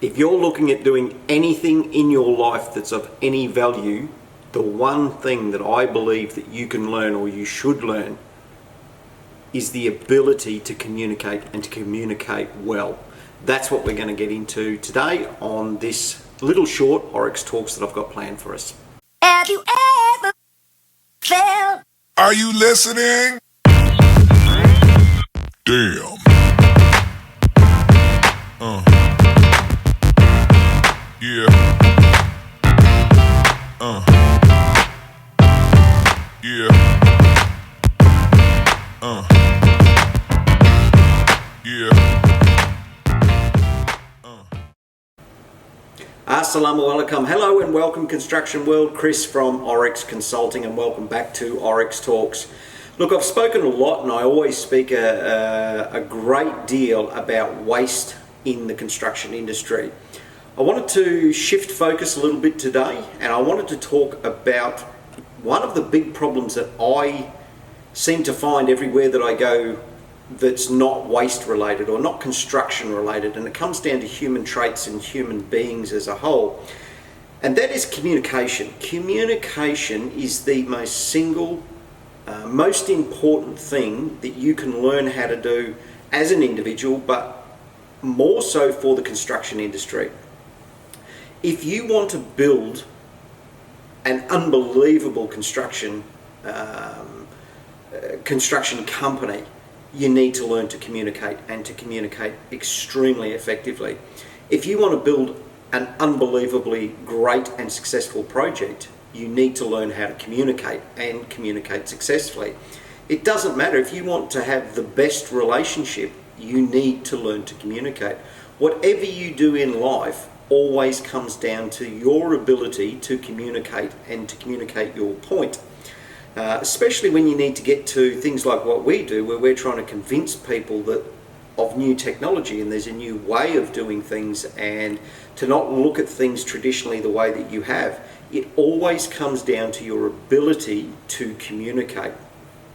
If you're looking at doing anything in your life that's of any value, the one thing that I believe that you can learn or you should learn is the ability to communicate and to communicate well. That's what we're going to get into today on this little short Oryx Talks that I've got planned for us. Have you ever felt? Are you listening? Damn. Yeah. Yeah. Yeah. Assalamu alaikum. Hello and welcome Construction World. Chris from Oryx Consulting, and welcome back to Oryx Talks. Look, I've spoken a lot and I always speak a great deal about waste in the construction industry. I wanted to shift focus a little bit today, and I wanted to talk about one of the big problems that I seem to find everywhere that I go that's not waste related or not construction related, and it comes down to human traits and human beings as a whole, and that is communication. Communication is the most important thing that you can learn how to do as an individual, but more so for the construction industry. If you want to build an unbelievable construction company, you need to learn to communicate, and to communicate extremely effectively. If you want to build an unbelievably great and successful project, you need to learn how to communicate and communicate successfully. It doesn't matter if you want to have the best relationship, you need to learn to communicate. Whatever you do in life always comes down to your ability to communicate and to communicate your point. Especially when you need to get to things like what we do, where we're trying to convince people that of new technology and there's a new way of doing things, and to not look at things traditionally the way that you have. It always comes down to your ability to communicate.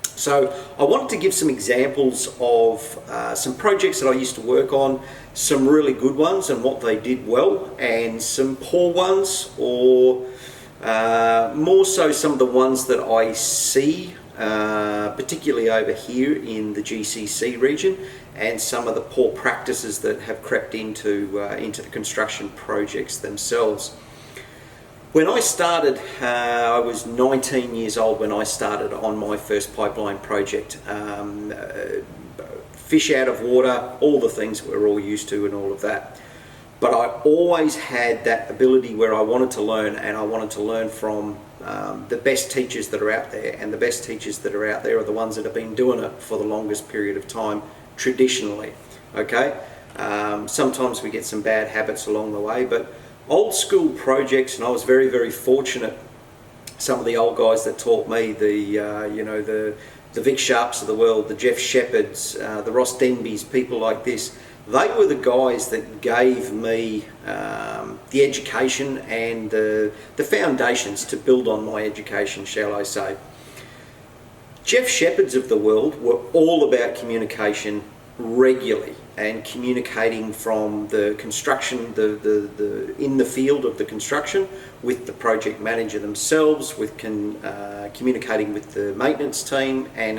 So I wanted to give some examples of some projects that I used to work on, some really good ones and what they did well, and some poor ones, or more so some of the ones that I see, particularly over here in the GCC region, and some of the poor practices that have crept into the construction projects themselves. When I started, I was 19 years old when I started on my first pipeline project. Fish out of water, all the things we're all used to and all of that. But I always had that ability where I wanted to learn, and I wanted to learn from the best teachers that are out there, and the best teachers that are out there are the ones that have been doing it for the longest period of time traditionally. Okay, sometimes we get some bad habits along the way, but old school projects, and I was very, very fortunate. Some of the old guys that taught me, the Vic Sharps of the world, the Jeff Shepherds, the Ross Denbys, people like this, they were the guys that gave me the education and the foundations to build on my education, shall I say. Jeff Shepherds of the world were all about communication regularly, and communicating from the construction, in the field of the construction, with the project manager themselves, with communicating with the maintenance team, and.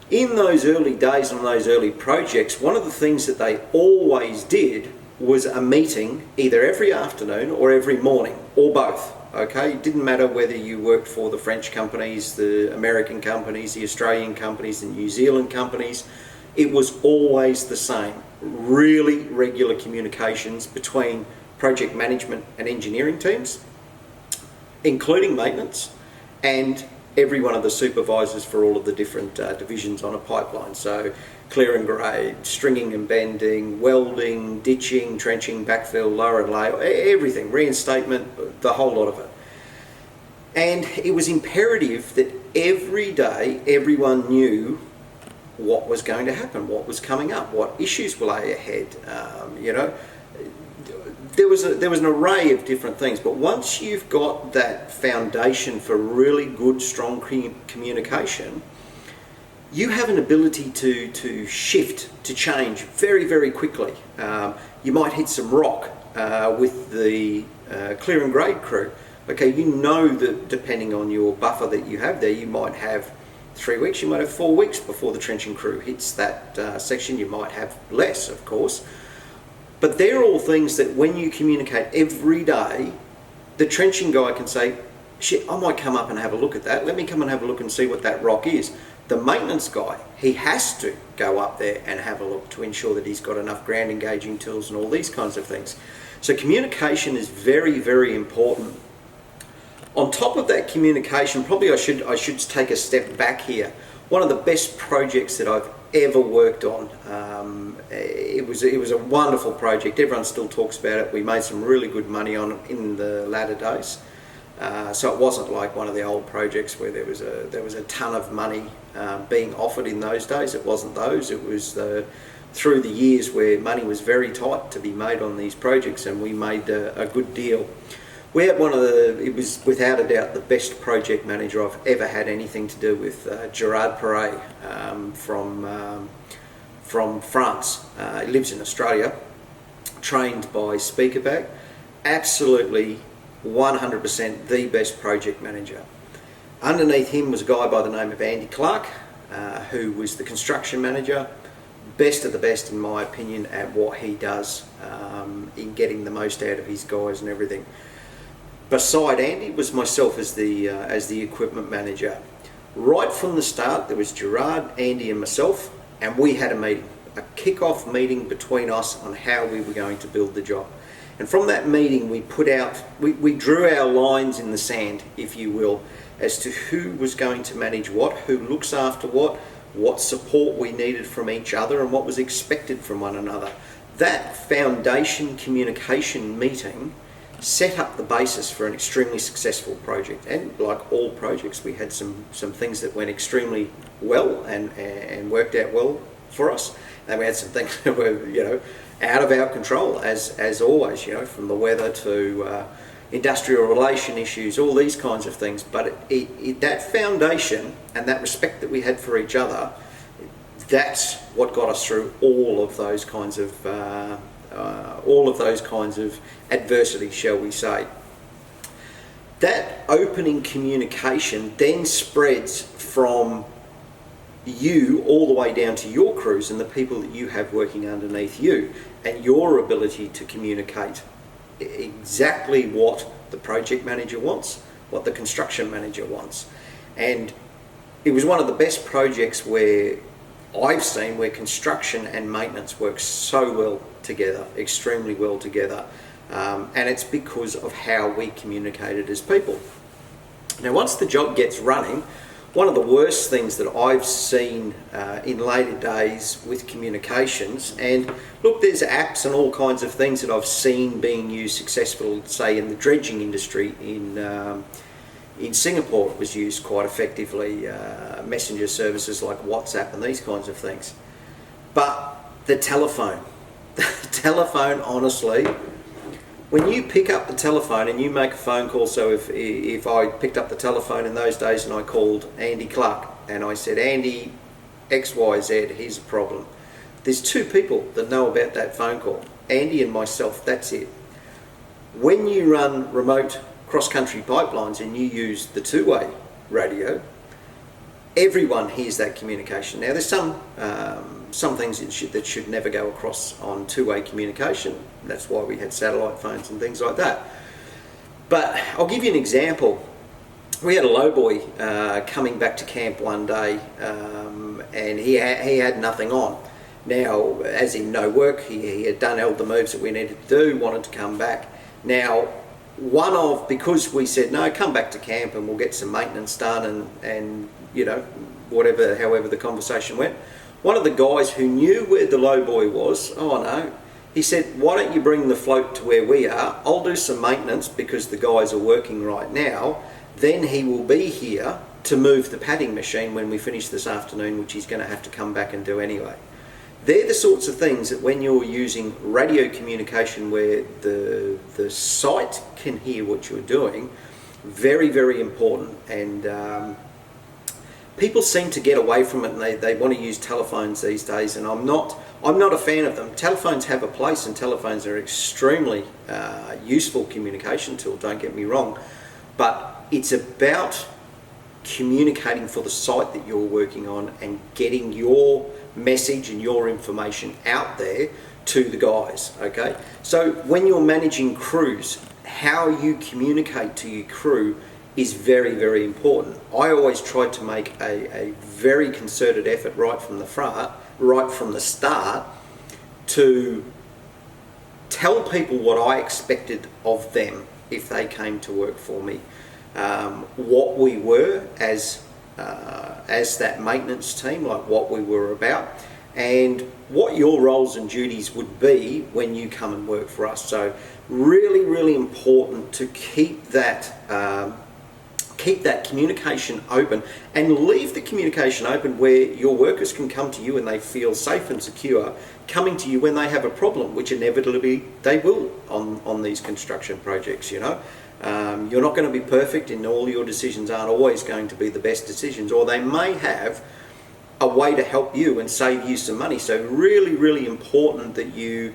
In those early days, on those early projects, one of the things that they always did was a meeting either every afternoon or every morning, or both. Okay, it didn't matter whether you worked for the French companies, the American companies, the Australian companies, the New Zealand companies. It was always the same. Really regular communications between project management and engineering teams, including maintenance, and every one of the supervisors for all of the different divisions on a pipeline. So clear and grade, stringing and bending, welding, ditching, trenching, backfill, lower and lay, everything, reinstatement, the whole lot of it. And it was imperative that every day everyone knew what was going to happen, what was coming up, what issues lay ahead. There was an array of different things, but once you've got that foundation for really good, strong communication, you have an ability to shift, to change very, very quickly. You might hit some rock with the clear and grade crew. Okay, you know that depending on your buffer that you have there, you might have 3 weeks, you might have 4 weeks before the trenching crew hits that section. You might have less, of course. But they're all things that when you communicate every day, the trenching guy can say, shit, I might come up and have a look at that. Let me come and have a look and see what that rock is. The maintenance guy, he has to go up there and have a look to ensure that he's got enough ground engaging tools and all these kinds of things. So communication is very, very important. On top of that communication, probably I should take a step back here. One of the best projects that I've ever worked on, it was a wonderful project. Everyone still talks about it. We made some really good money on it in the latter days. So it wasn't like one of the old projects where there was a ton of money being offered in those days. It wasn't those. It was through the years where money was very tight to be made on these projects, and we made a good deal. We had it was without a doubt the best project manager I've ever had anything to do with, Gerard Perret from France. He lives in Australia, trained by Speakerbag. Absolutely 100% the best project manager. Underneath him was a guy by the name of Andy Clark, who was the construction manager. Best of the best, in my opinion, at what he does in getting the most out of his guys and everything. Beside Andy was myself as the equipment manager. Right from the start, there was Gerard, Andy and myself, and we had a meeting, a kick-off meeting between us on how we were going to build the job. And from that meeting, we drew our lines in the sand, if you will, as to who was going to manage what, who looks after what support we needed from each other, and what was expected from one another. That foundation communication meeting set up the basis for an extremely successful project. And like all projects, we had some things that went extremely well and worked out well for us. And we had some things that were, out of our control, as always, from the weather to industrial relation issues, all these kinds of things. But that foundation and that respect that we had for each other, that's what got us through all of those kinds of adversity, shall we say. That opening communication then spreads from you all the way down to your crews and the people that you have working underneath you, and your ability to communicate exactly what the project manager wants, what the construction manager wants. And it was one of the best projects where I've seen where construction and maintenance work so well together, extremely well together, and it's because of how we communicated as people. Now, once the job gets running, one of the worst things that I've seen in later days with communications, and look, there's apps and all kinds of things that I've seen being used successfully, say in the dredging industry in Singapore. It was used quite effectively, messenger services like WhatsApp and these kinds of things. But the telephone, honestly, when you pick up the telephone and you make a phone call, so if I picked up the telephone in those days and I called Andy Clark and I said, Andy, XYZ, here's a problem. There's two people that know about that phone call, Andy and myself, that's it. When you run remote cross-country pipelines and you use the two-way radio, everyone hears that communication. Now, there's some things that should never go across on two-way communication. That's why we had satellite phones and things like that. But I'll give you an example. We had a lowboy coming back to camp one day, and he had nothing on. Now, as in no work, he had done all the moves that we needed to do, wanted to come back. Now, because we said, no, come back to camp and we'll get some maintenance done and however the conversation went, one of the guys who knew where the lowboy was, he said, why don't you bring the float to where we are? I'll do some maintenance because the guys are working right now. Then he will be here to move the padding machine when we finish this afternoon, which he's going to have to come back and do anyway. They're the sorts of things that when you're using radio communication where the site can hear what you're doing, very, very important. And people seem to get away from it, and they want to use telephones these days, and I'm not a fan of them. Telephones have a place, and telephones are extremely useful communication tool, don't get me wrong, but it's about communicating for the site that you're working on and getting your message and your information out there to the guys, okay? So when you're managing crews, how you communicate to your crew is very, very important. I always tried to make a very concerted effort right from the start, to tell people what I expected of them if they came to work for me, what we were as that maintenance team, like what we were about, and what your roles and duties would be when you come and work for us. So really, really important to keep that communication open, and leave the communication open where your workers can come to you and they feel safe and secure coming to you when they have a problem, which inevitably they will on these construction projects, you know. You're not going to be perfect, and all your decisions aren't always going to be the best decisions, or they may have a way to help you and save you some money. So really, really important that you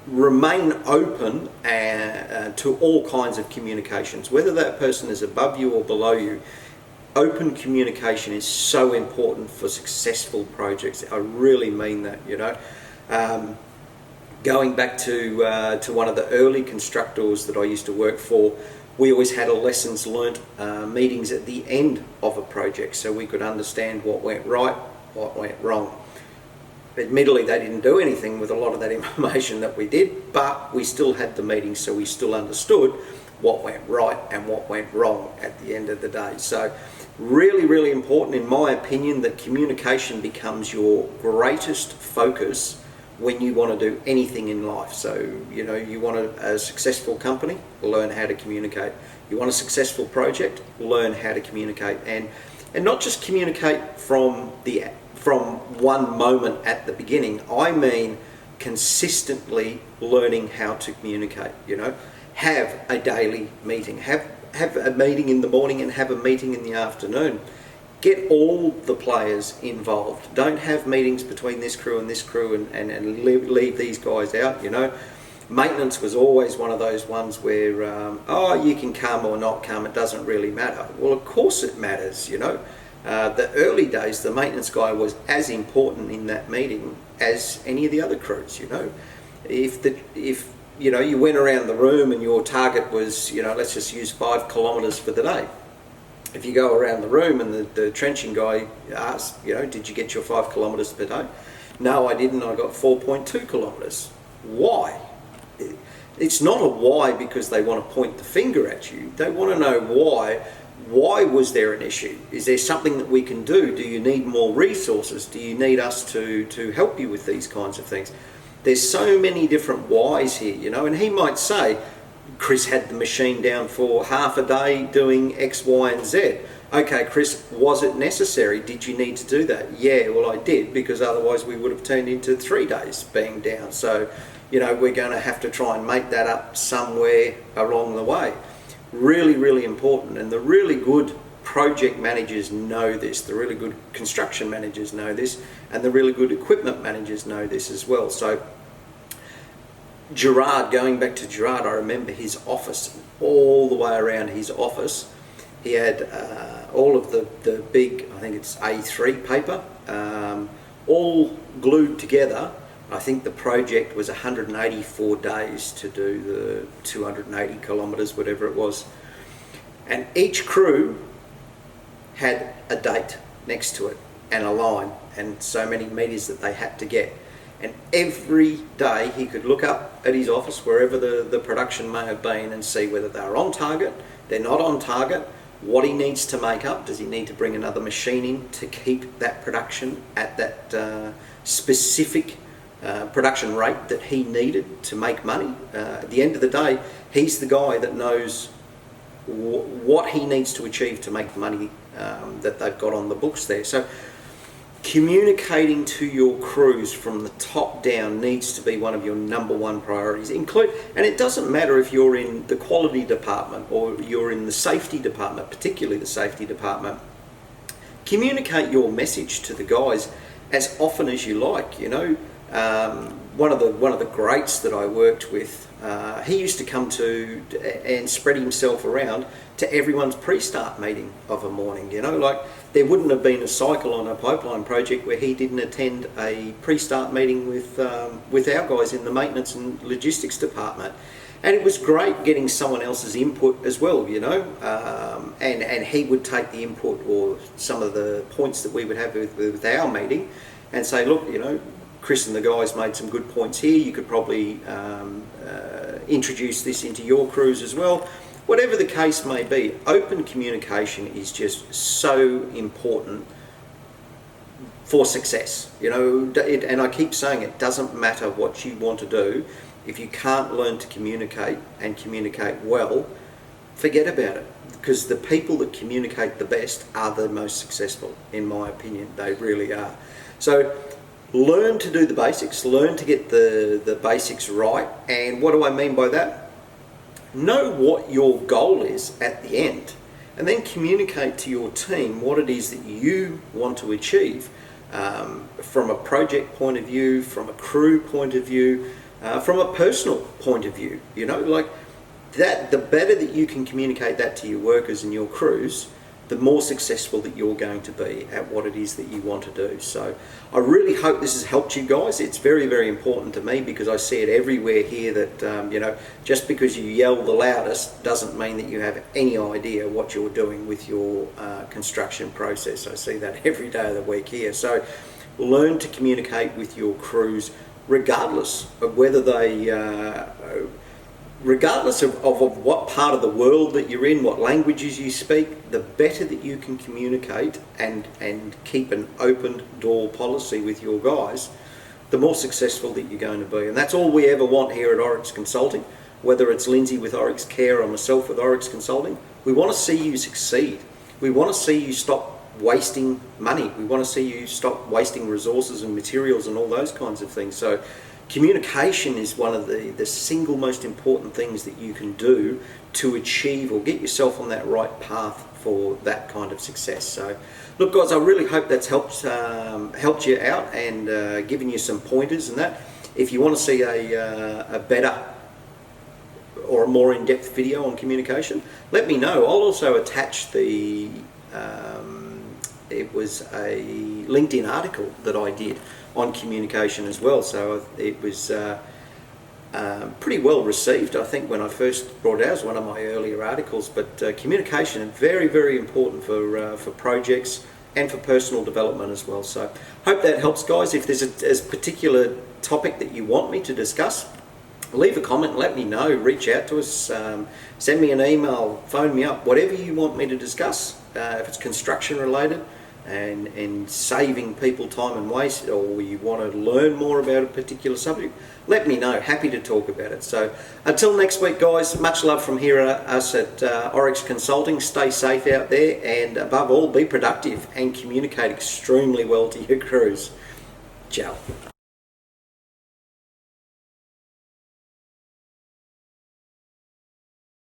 remain open to all kinds of communications, whether that person is above you or below you. Open communication is so important for successful projects. I really mean that, you know. Going back to one of the early constructors that I used to work for, we always had a lessons learnt meetings at the end of a project, so we could understand what went right, what went wrong. Admittedly, they didn't do anything with a lot of that information that we did, but we still had the meetings, so we still understood what went right and what went wrong at the end of the day. So really, really important, in my opinion, that communication becomes your greatest focus when you want to do anything in life. So, you know, you want a successful company, learn how to communicate. You want a successful project, learn how to communicate, and not just communicate from one moment at the beginning. I mean consistently learning how to communicate, you know. Have a daily meeting, have a meeting in the morning and have a meeting in the afternoon. Get all the players involved. Don't have meetings between this crew and this crew and leave these guys out, you know. Maintenance was always one of those ones where, you can come or not come, it doesn't really matter. Well, of course it matters, you know. The early days, the maintenance guy was as important in that meeting as any of the other crews, you know. If you know, you went around the room and your target was, you know, let's just use 5 kilometres for the day. If you go around the room and the trenching guy asks, you know, did you get your 5 kilometres per day? No, I didn't. I got 4.2 kilometres. Why? It's not a why because they want to point the finger at you. They want to know why. Why was there an issue? Is there something that we can do? Do you need more resources? Do you need us to help you with these kinds of things? There's so many different whys here, you know, and he might say, Chris had the machine down for half a day doing X, Y, and Z. Okay, Chris, was it necessary? Did you need to do that? Yeah, well, I did, because otherwise we would have turned into 3 days being down. So, you know, we're going to have to try and make that up somewhere along the way. Really, really important. And the really good project managers know this. The really good construction managers know this. And the really good equipment managers know this as well. So Gerard, going back to Gerard, I remember his office, all the way around his office, he had all of the big, I think it's A3 paper, all glued together. I think the project was 184 days to do the 280 kilometres, whatever it was. And each crew had a date next to it and a line and so many metres that they had to get. And every day he could look up at his office, wherever the production may have been, and see whether they're on target, they're not on target, what he needs to make up. Does he need to bring another machine in to keep that production at that specific production rate that he needed to make money? At the end of the day, he's the guy that knows what he needs to achieve to make the money that they've got on the books there. So communicating to your crews from the top down needs to be one of your number one priorities. And it doesn't matter if you're in the quality department or you're in the safety department, particularly the safety department. Communicate your message to the guys as often as you like. One of the greats that I worked with, he used to come to and spread himself around to everyone's pre-start meeting of a morning. There wouldn't have been a cycle on a pipeline project where he didn't attend a pre-start meeting with our guys in the maintenance and logistics department. And it was great getting someone else's input as well, and he would take the input or some of the points that we would have with our meeting and say, look, Chris and the guys made some good points here. You could probably introduce this into your crews as well. Whatever the case may be, open communication is just so important for success. And I keep saying it doesn't matter what you want to do. If you can't learn to communicate and communicate well, forget about it. Because the people that communicate the best are the most successful, in my opinion. They really are. So learn to do the basics, learn to get the basics right. And what do I mean by that? Know what your goal is at the end, and then communicate to your team what it is that you want to achieve from a project point of view, from a crew point of view, from a personal point of view. That, the better that you can communicate that to your workers and your crews, the more successful that you're going to be at what it is that you want to do. So I really hope this has helped you guys. It's very, very important to me because I see it everywhere here that, just because you yell the loudest doesn't mean that you have any idea what you're doing with your construction process. I see that every day of the week here. So learn to communicate with your crews regardless of whether regardless of what part of the world that you're in, what languages you speak, the better that you can communicate and keep an open door policy with your guys, the more successful that you're going to be. And that's all we ever want here at Oryx Consulting, whether it's Lindsay with Oryx Care or myself with Oryx Consulting. We want to see you succeed. We want to see you stop wasting money. We want to see you stop wasting resources and materials and all those kinds of things. So communication is one of the single most important things that you can do to achieve or get yourself on that right path for that kind of success. So look guys, I really hope that's helped you out and given you some pointers and that. If you want to see a better or a more in-depth video on communication, let me know. I'll also attach it was a LinkedIn article that I did on communication as well, so it was pretty well received. I think when I first brought it out, it was one of my earlier articles, but communication is very, very important for projects and for personal development as well. So hope that helps guys. If there's a particular topic that you want me to discuss, leave a comment, let me know, reach out to us, send me an email, phone me up, whatever you want me to discuss. If it's construction related and saving people time and waste, or you want to learn more about a particular subject, let me know. Happy to talk about it. So until next week guys, much love from here us at Oryx Consulting. Stay safe out there, and above all, be productive and communicate extremely well to your crews. Ciao.